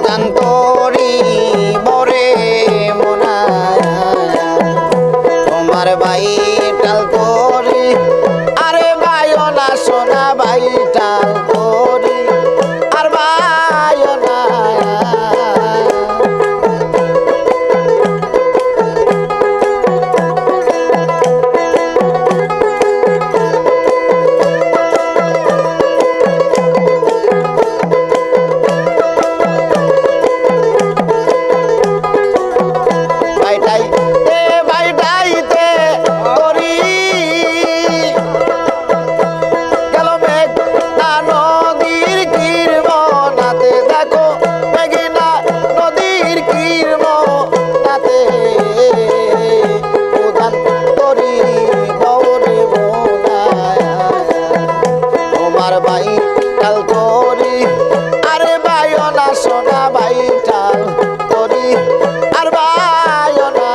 উদান তোরি বরে মোনা তোমার বাইটাল তোরি আরে বাইও না সোনা বাইটাল তোরি আর বাইও না বাইটাল তোরি আরে বাইও না সোনা বাইটাল তোরি আর বাইও না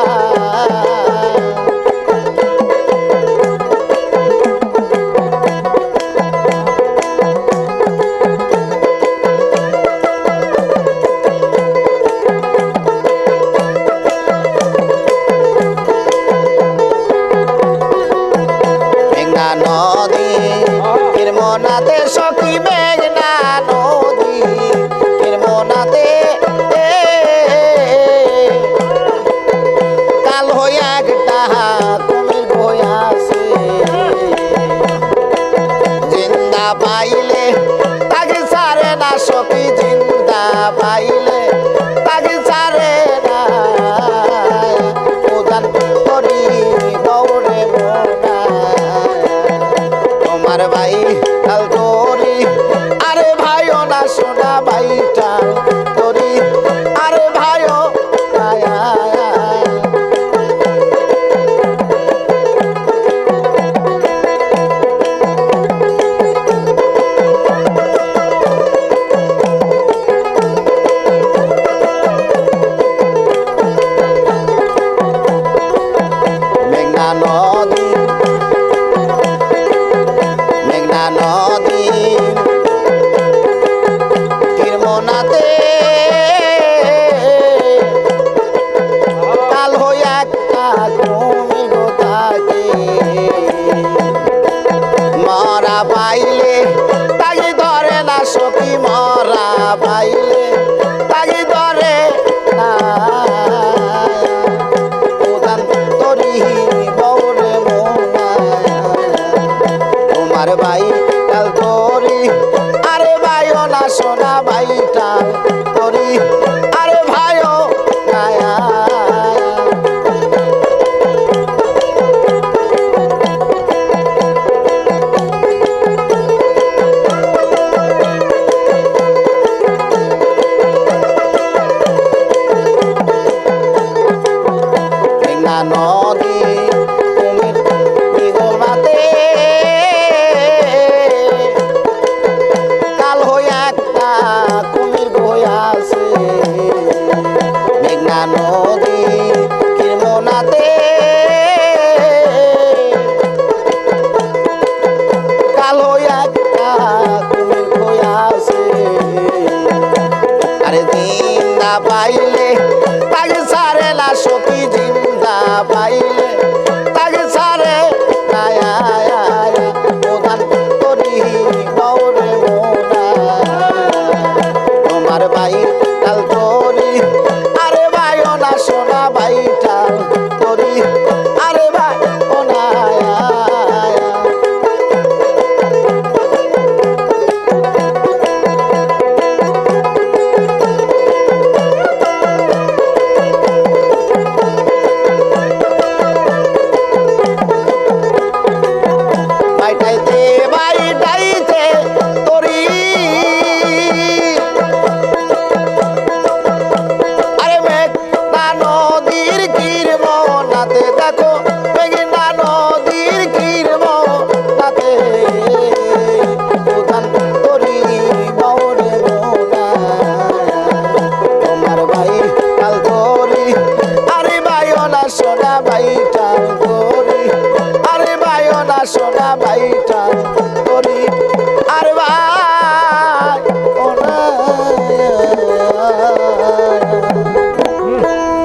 মেঘনা নদী মনাতে সখী মেঘনা নদী মনাতে কাল হইয়া একটা কুমির বইয়াছে জিন্দা পাইলে তাকে ছাড়ে না সখী জিন্দা পাইলে তাকে ছাড়ে না উদান তোরি বৌরে মোনা তোমার বাইটাল তোরি আরে ভাইও না সোনা বাইটাল তোরি আরে ভাইও মেঘনা নদী মেঘনা নদী মোনাতে কাল হইয়া একটা কুমির থাকে মরা পাইলে তাকে ধরে না সখী মরা পাইলে তাকে ধরে না উদান তোরি বৌরে মোনা তোমার বাইটাল তোরি আরে ভাইও না সোনা বাইটাল তোরি আরে ভাইও না মেঘনা নদী কুমির নিগমাতে কাল হইয়া একটা কুমির বইয়াছে মেঘনা নদী মোনাতে কাল হইয়া একটা কুমির বইয়াছে আরে জিন্দা পাইলে তাকে ছাড়ে না সখী জিন্দা পাইলে তাকে ছাড়ে না উদান তোরি বৌরে মোনা তোমার বাইটাল তোরি আরে ভাইও না সোনা বাইটাল তোরি আরে ভাইও না বাইটাইতে তোরি যায়